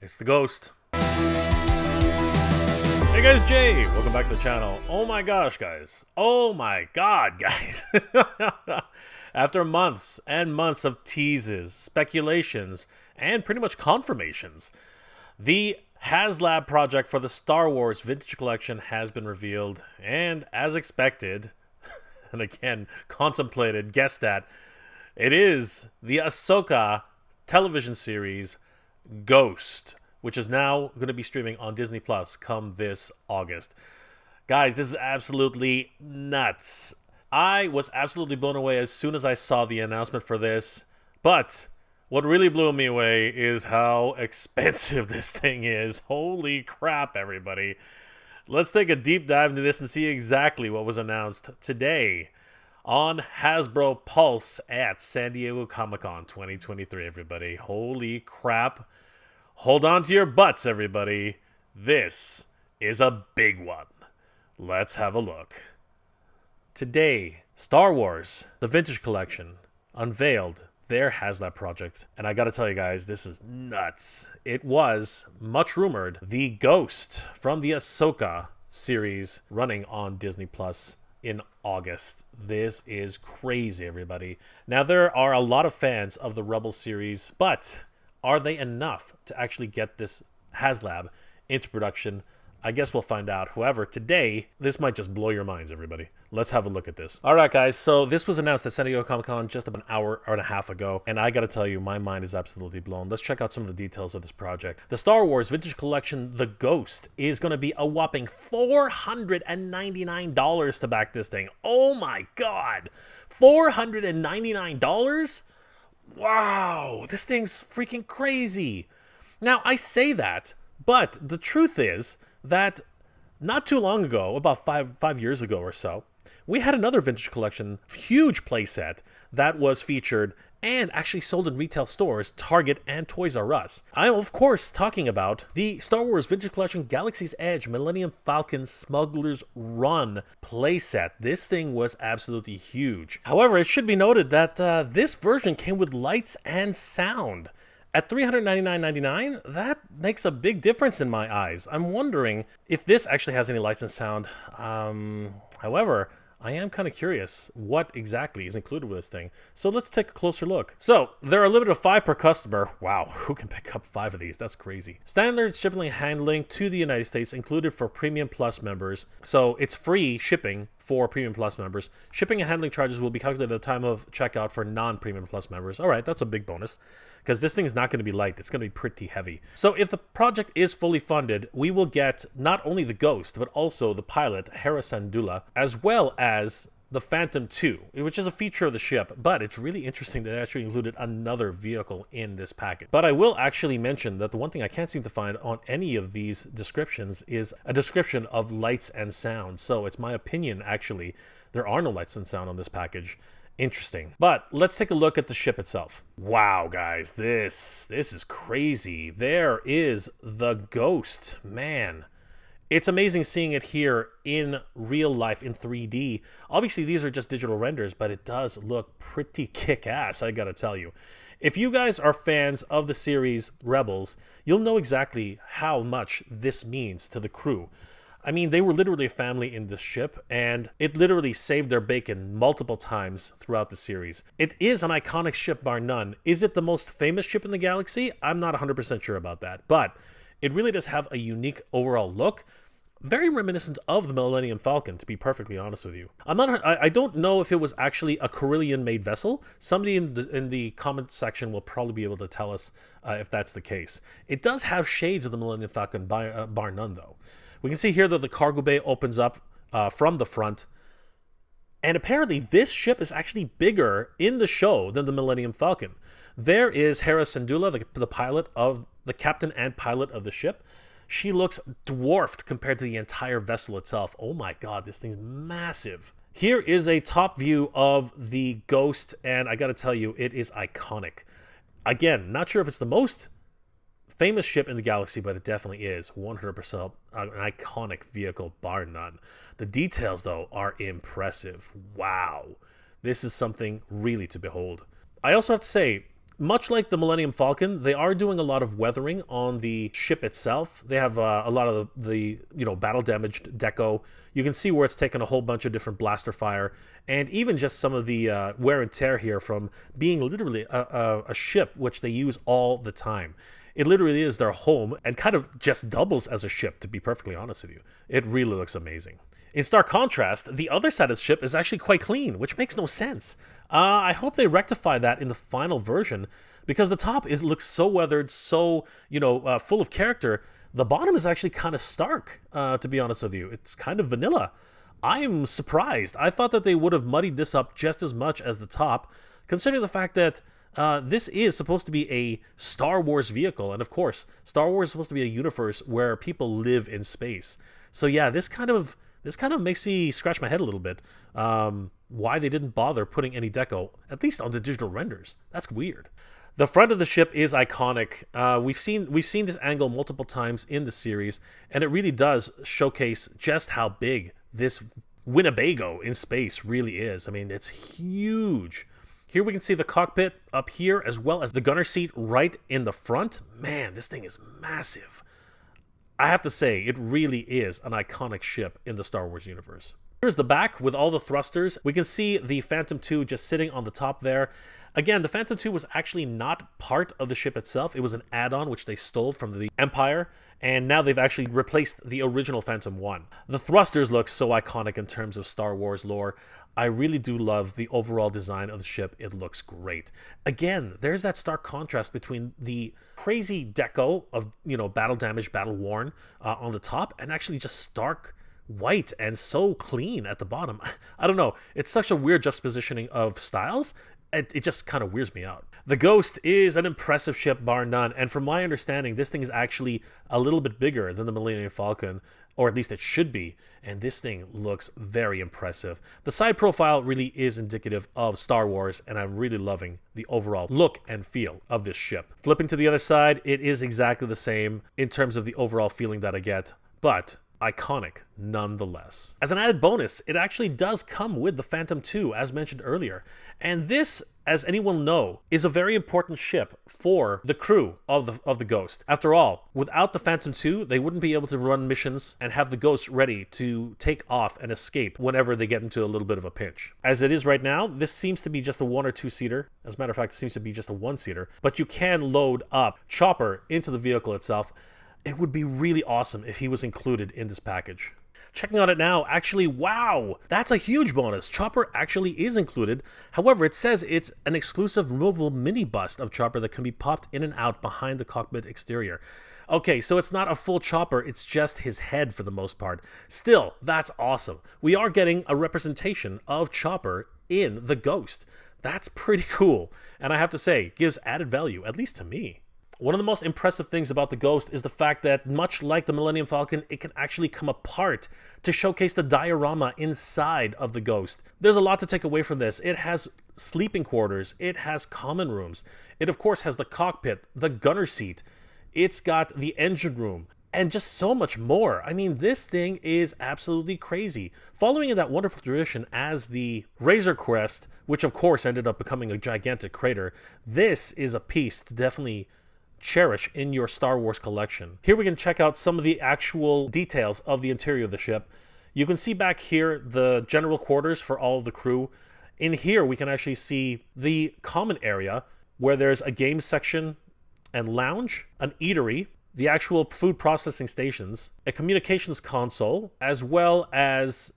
It's the Ghost. Hey guys, Jay! Welcome back to the channel. Oh my gosh, guys. Oh my god, guys. After months and months of teases, speculations, and pretty much confirmations, the Haslab project for the Star Wars Vintage Collection has been revealed, and as expected, and again, contemplated, guessed at, it is the Ahsoka television series Ghost, which is now going to be streaming on Disney Plus come this August. Guys, this is absolutely nuts. I was absolutely blown away as soon as I saw the announcement for this, but what really blew me away is how expensive this thing is. Holy crap, everybody. Let's take a deep dive into this and see exactly what was announced today on Hasbro Pulse at San Diego Comic Con 2023, everybody. Holy crap. Hold on to your butts, everybody. This is a big one. Let's have a look. Today, Star Wars, the Vintage Collection, unveiled their Haslab project. And I gotta tell you guys, this is nuts. It was, much rumored, the Ghost from the Ahsoka series running on Disney Plus in August. This is crazy, everybody. Now, there are a lot of fans of the Rebel series, but are they enough to actually get this Haslab into production? I guess we'll find out. However, today, this might just blow your minds, everybody. Let's have a look at this. All right, guys. So this was announced at San Diego Comic Con just about an hour and a half ago. And I got to tell you, my mind is absolutely blown. Let's check out some of the details of this project. The Star Wars Vintage Collection, The Ghost, is going to be a whopping $499 to back this thing. Oh my God. $499? Wow, this thing's freaking crazy. Now, I say that, but the truth is that not too long ago, about five years ago or so, we had another Vintage Collection huge playset that was featured and actually sold in retail stores, Target and Toys R Us. I'm, of course, talking about the Star Wars Vintage Collection Galaxy's Edge Millennium Falcon Smuggler's Run playset. This thing was absolutely huge. However, it should be noted that this version came with lights and sound. At $399.99, that makes a big difference in my eyes. I'm wondering if this actually has any lights and sound. However, I am kind of curious what exactly is included with this thing. So let's take a closer look. So there are a limit of 5 per customer. Wow, who can pick up 5 of these? That's crazy. Standard shipping and handling to the United States included for Premium Plus members. So it's free shipping for Premium Plus members. Shipping and handling charges will be calculated at the time of checkout for non-Premium Plus members. All right, that's a big bonus because this thing is not going to be light. It's going to be pretty heavy. So if the project is fully funded, we will get not only the Ghost, but also the pilot, Hera Syndulla, as well as the Phantom 2, which is a feature of the ship, but it's really interesting that they actually included another vehicle in this package. But I will actually mention that the one thing I can't seem to find on any of these descriptions is a description of lights and sound. So it's my opinion, actually, there are no lights and sound on this package. Interesting. But let's take a look at the ship itself. Wow, guys, this is crazy. There is the Ghost, man. It's amazing seeing it here in real life, in 3D. Obviously, these are just digital renders, but it does look pretty kick-ass, I gotta tell you. If you guys are fans of the series Rebels, you'll know exactly how much this means to the crew. I mean, they were literally a family in this ship, and it literally saved their bacon multiple times throughout the series. It is an iconic ship, bar none. Is it the most famous ship in the galaxy? I'm not 100% sure about that, but it really does have a unique overall look. Very reminiscent of the Millennium Falcon, to be perfectly honest with you. I don't know if it was actually a Corellian-made vessel. Somebody in the comment section will probably be able to tell us if that's the case. It does have shades of the Millennium Falcon, bar none, though. We can see here that the cargo bay opens up from the front. And apparently this ship is actually bigger in the show than the Millennium Falcon. There is Hera Syndulla, the pilot of the captain and pilot of the ship. She looks dwarfed compared to the entire vessel itself. Oh my God, this thing's massive. Here is a top view of the Ghost, and I gotta tell you, it is iconic. Again, not sure if it's the most famous ship in the galaxy, but it definitely is 100% an iconic vehicle, bar none. The details, though, are impressive. Wow. This is something really to behold. I also have to say, Much like the Millennium Falcon, they are doing a lot of weathering on the ship itself. They have a lot of the battle damaged deco. You can see where it's taken a whole bunch of different blaster fire, and even just some of the wear and tear here from being literally a ship which they use all the time. It literally is their home and kind of just doubles as a ship, to be perfectly honest with you. It really looks amazing. In stark contrast, the other side of the ship is actually quite clean, which makes no sense. I hope they rectify that in the final version, because the top looks so weathered, so, full of character. The bottom is actually kind of stark, to be honest with you. It's kind of vanilla. I'm surprised. I thought that they would have muddied this up just as much as the top, considering the fact that this is supposed to be a Star Wars vehicle, and of course, Star Wars is supposed to be a universe where people live in space. So yeah, this kind of makes me scratch my head a little bit. Why they didn't bother putting any deco, at least on the digital renders. That's weird. The front of the ship is iconic. We've seen this angle multiple times in the series, and it really does showcase just how big this Winnebago in space really is. I mean, it's huge. Here we can see the cockpit up here, as well as the gunner seat right in the front. Man, this thing is massive. I have to say, it really is an iconic ship in the Star Wars universe. Here's the back with all the thrusters. We can see the Phantom II just sitting on the top there. Again, the Phantom II was actually not part of the ship itself. It was an add-on which they stole from the Empire, and now they've actually replaced the original Phantom I. The thrusters look so iconic in terms of Star Wars lore. I really do love the overall design of the ship. It looks great. Again, there's that stark contrast between the crazy deco of, battle damaged, battle worn on the top, and actually just stark white and so clean at the bottom. I don't know. It's such a weird juxtapositioning of styles. It just kind of weirds me out. The Ghost is an impressive ship, bar none, and from my understanding, this thing is actually a little bit bigger than the Millennium Falcon, or at least it should be, and this thing looks very impressive. The side profile really is indicative of Star Wars, and I'm really loving the overall look and feel of this ship. Flipping to the other side, it is exactly the same in terms of the overall feeling that I get, but iconic nonetheless. As an added bonus, it actually does come with the Phantom II, as mentioned earlier. And this, as anyone know, is a very important ship for the crew of the Ghost. After all, without the Phantom II, they wouldn't be able to run missions and have the Ghost ready to take off and escape whenever they get into a little bit of a pinch. As it is right now, this seems to be just a 1 or 2 seater. As a matter of fact, it seems to be just a 1 seater, but you can load up Chopper into the vehicle itself. It would be really awesome if he was included in this package. Checking on it now, actually, wow, that's a huge bonus. Chopper actually is included. However, it says it's an exclusive removable mini bust of Chopper that can be popped in and out behind the cockpit exterior. Okay, so it's not a full Chopper, it's just his head for the most part. Still, that's awesome. We are getting a representation of Chopper in the Ghost. That's pretty cool, and I have to say, gives added value, at least to me. One of the most impressive things about the Ghost is the fact that, much like the Millennium Falcon, it can actually come apart to showcase the diorama inside of the Ghost. There's a lot to take away from this. It has sleeping quarters, it has common rooms, it of course has the cockpit, the gunner seat, it's got the engine room, and just so much more. I mean, this thing is absolutely crazy. Following in that wonderful tradition as the Razor Crest, which of course ended up becoming a gigantic crater, this is a piece to definitely cherish in your Star Wars collection. Here we can check out some of the actual details of the interior of the ship. You can see back here the general quarters for all of the crew. In here we can actually see the common area where there's a game section and lounge, an eatery, the actual food processing stations, a communications console, as well as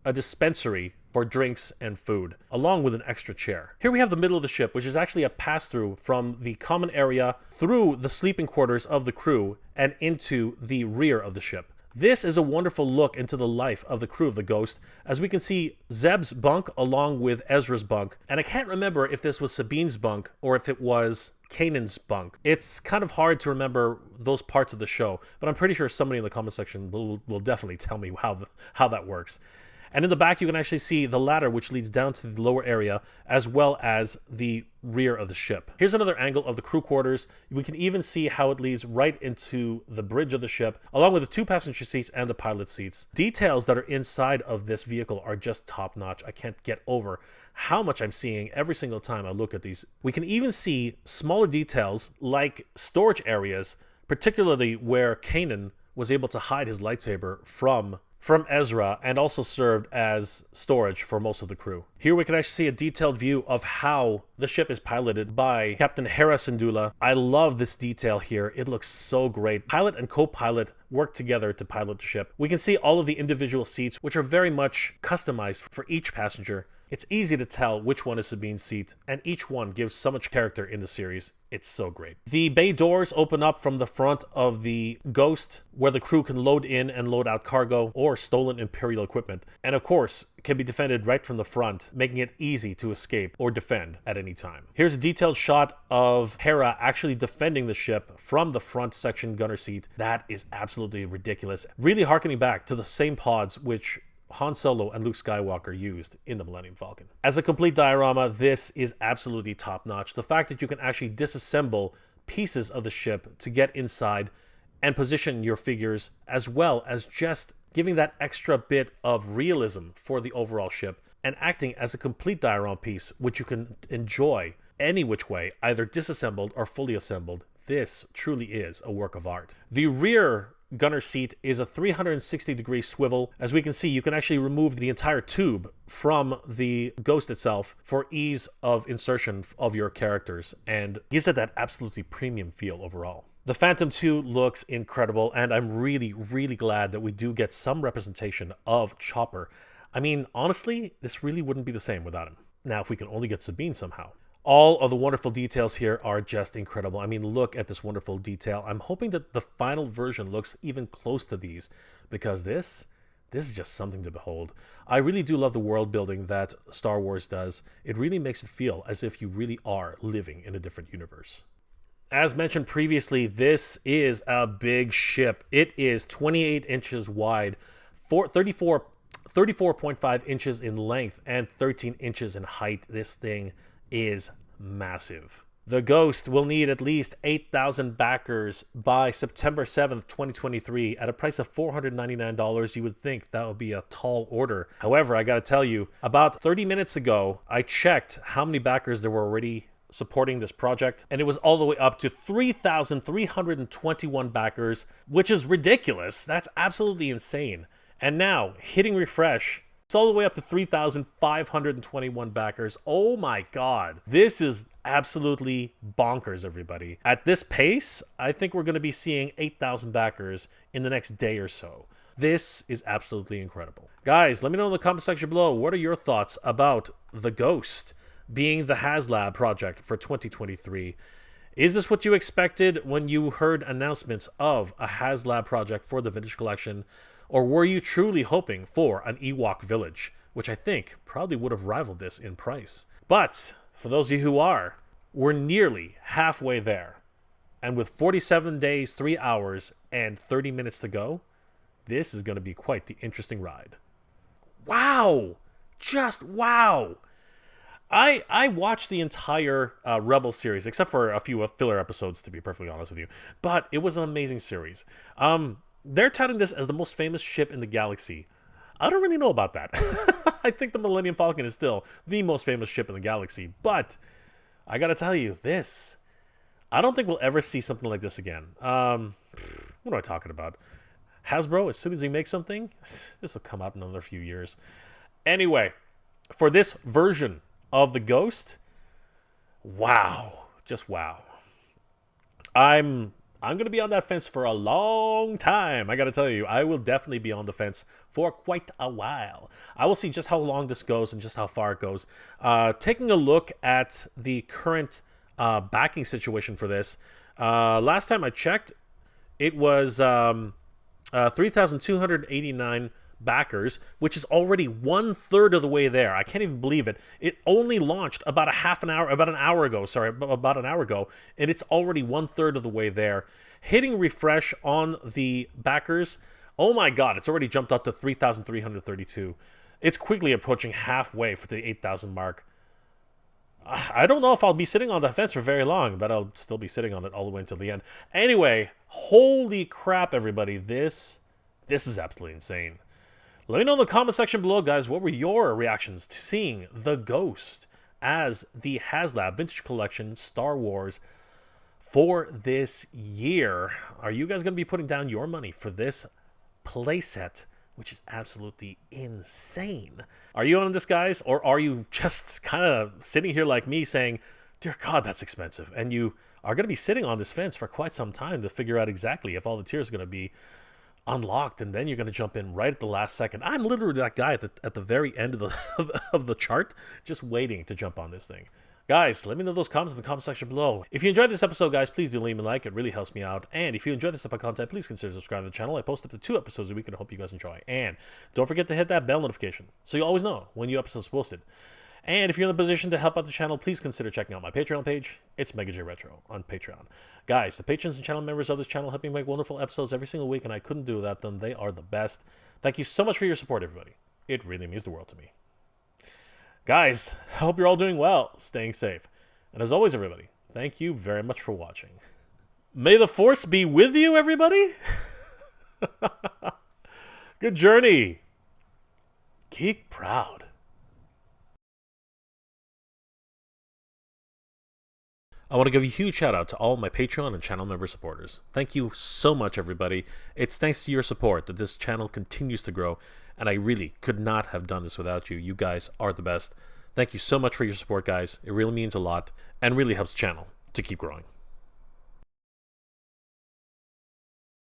a dispensary for drinks and food, along with an extra chair. Here we have the middle of the ship, which is actually a pass-through from the common area through the sleeping quarters of the crew and into the rear of the ship. This is a wonderful look into the life of the crew of the Ghost, as we can see Zeb's bunk along with Ezra's bunk, and I can't remember if this was Sabine's bunk or if it was Kanan's bunk. It's kind of hard to remember those parts of the show, but I'm pretty sure somebody in the comment section will definitely tell me how that works. And in the back, you can actually see the ladder, which leads down to the lower area, as well as the rear of the ship. Here's another angle of the crew quarters. We can even see how it leads right into the bridge of the ship, along with the 2 passenger seats and the pilot seats. Details that are inside of this vehicle are just top-notch. I can't get over how much I'm seeing every single time I look at these. We can even see smaller details like storage areas, particularly where Kanan was able to hide his lightsaber from Ezra, and also served as storage for most of the crew. Here we can actually see a detailed view of how the ship is piloted by Captain Hera Syndulla. I love this detail here. It looks so great. Pilot and co-pilot work together to pilot the ship. We can see all of the individual seats, which are very much customized for each passenger. It's easy to tell which one is Sabine's seat, and each one gives so much character in the series. It's so great. The bay doors open up from the front of the Ghost, where the crew can load in and load out cargo or stolen Imperial equipment, and of course, can be defended right from the front, making it easy to escape or defend at any time. Here's a detailed shot of Hera actually defending the ship from the front section gunner seat. That is absolutely ridiculous. Really harkening back to the same pods which Han Solo and Luke Skywalker used in the Millennium Falcon. As a complete diorama, this is absolutely top-notch. The fact that you can actually disassemble pieces of the ship to get inside and position your figures, as well as just giving that extra bit of realism for the overall ship and acting as a complete diorama piece, which you can enjoy any which way, either disassembled or fully assembled. This truly is a work of art. The rear gunner seat is a 360-degree swivel. As we can see, you can actually remove the entire tube from the Ghost itself for ease of insertion of your characters, and gives it that absolutely premium feel overall. The Phantom 2 looks incredible, and I'm really, really glad that we do get some representation of Chopper. I mean, honestly, this really wouldn't be the same without him. Now, if we can only get Sabine somehow. All of the wonderful details here are just incredible. I mean, look at this wonderful detail. I'm hoping that the final version looks even close to these, because this is just something to behold. I really do love the world building that Star Wars does. It really makes it feel as if you really are living in a different universe. As mentioned previously, this is a big ship. It is 28 inches wide, 34.5 inches in length, and 13 inches in height. This thing is massive. The Ghost will need at least 8,000 backers by September 7th, 2023 at a price of $499. You would think that would be a tall order. However, I gotta tell you, about 30 minutes ago, I checked how many backers there were already supporting this project, and it was all the way up to 3,321 backers, which is ridiculous. That's absolutely insane. And now, hitting refresh, it's all the way up to 3,521 backers. Oh my god. This is absolutely bonkers, everybody. At this pace, I think we're going to be seeing 8,000 backers in the next day or so. This is absolutely incredible. Guys, let me know in the comment section below, what are your thoughts about The Ghost being the Haslab project for 2023? Is this what you expected when you heard announcements of a Haslab project for the Vintage Collection? Or were you truly hoping for an Ewok village, which I think probably would have rivaled this in price? But for those of you who are, we're nearly halfway there. And with 47 days, 3 hours, and 30 minutes to go, this is going to be quite the interesting ride. Wow! Just wow! I watched the entire Rebel series, except for a few filler episodes, to be perfectly honest with you. But it was an amazing series. They're touting this as the most famous ship in the galaxy. I don't really know about that. I think the Millennium Falcon is still the most famous ship in the galaxy. But I gotta tell you, I don't think we'll ever see something like this again. What am I talking about? Hasbro, as soon as we make something, this will come out in another few years. Anyway, for this version of the Ghost, wow. Just wow. I'm going to be on that fence for a long time. I got to tell you, I will definitely be on the fence for quite a while. I will see just how long this goes and just how far it goes. Taking a look at the current backing situation for this, last time I checked, it was 3,289 backers, which is already 1/3 of the way there. I can't even believe it. It only launched about an hour ago, and it's already 1/3 of the way there. Hitting refresh on the backers, oh my god, it's already jumped up to 3,332. It's quickly approaching halfway for the 8,000 mark. I don't know if I'll be sitting on the fence for very long, but I'll still be sitting on it all the way until the end. Anyway, holy crap, everybody. This is absolutely insane. Let me know in the comment section below, guys, what were your reactions to seeing the Ghost as the Haslab Vintage Collection Star Wars for this year? Are you guys going to be putting down your money for this playset, which is absolutely insane? Are you on this, guys? Or are you just kind of sitting here like me saying, dear God, that's expensive? And you are going to be sitting on this fence for quite some time to figure out exactly if all the tiers are going to be unlocked, and then you're going to jump in right at the last second. I'm literally that guy at the very end of the of the chart, just waiting to jump on this thing. Guys, let me know those comments in the comment section below. If you enjoyed this episode, guys, please do leave me a like. It really helps me out. And if you enjoy this type of content, please consider subscribing to the channel. I post up to 2 episodes a week, and I hope you guys enjoy. And don't forget to hit that bell notification so you always know when new episodes are posted. And if you're in the position to help out the channel, please consider checking out my Patreon page. It's MegaJRetro on Patreon. Guys, the patrons and channel members of this channel help me make wonderful episodes every single week, and I couldn't do without them. They are the best. Thank you so much for your support, everybody. It really means the world to me. Guys, I hope you're all doing well, staying safe. And as always, everybody, thank you very much for watching. May the Force be with you, everybody. Good journey. Geek proud. I want to give a huge shout out to all my Patreon and channel member supporters. Thank you so much, everybody. It's thanks to your support that this channel continues to grow, and I really could not have done this without you. You guys are the best. Thank you so much for your support, guys. It really means a lot and really helps the channel to keep growing.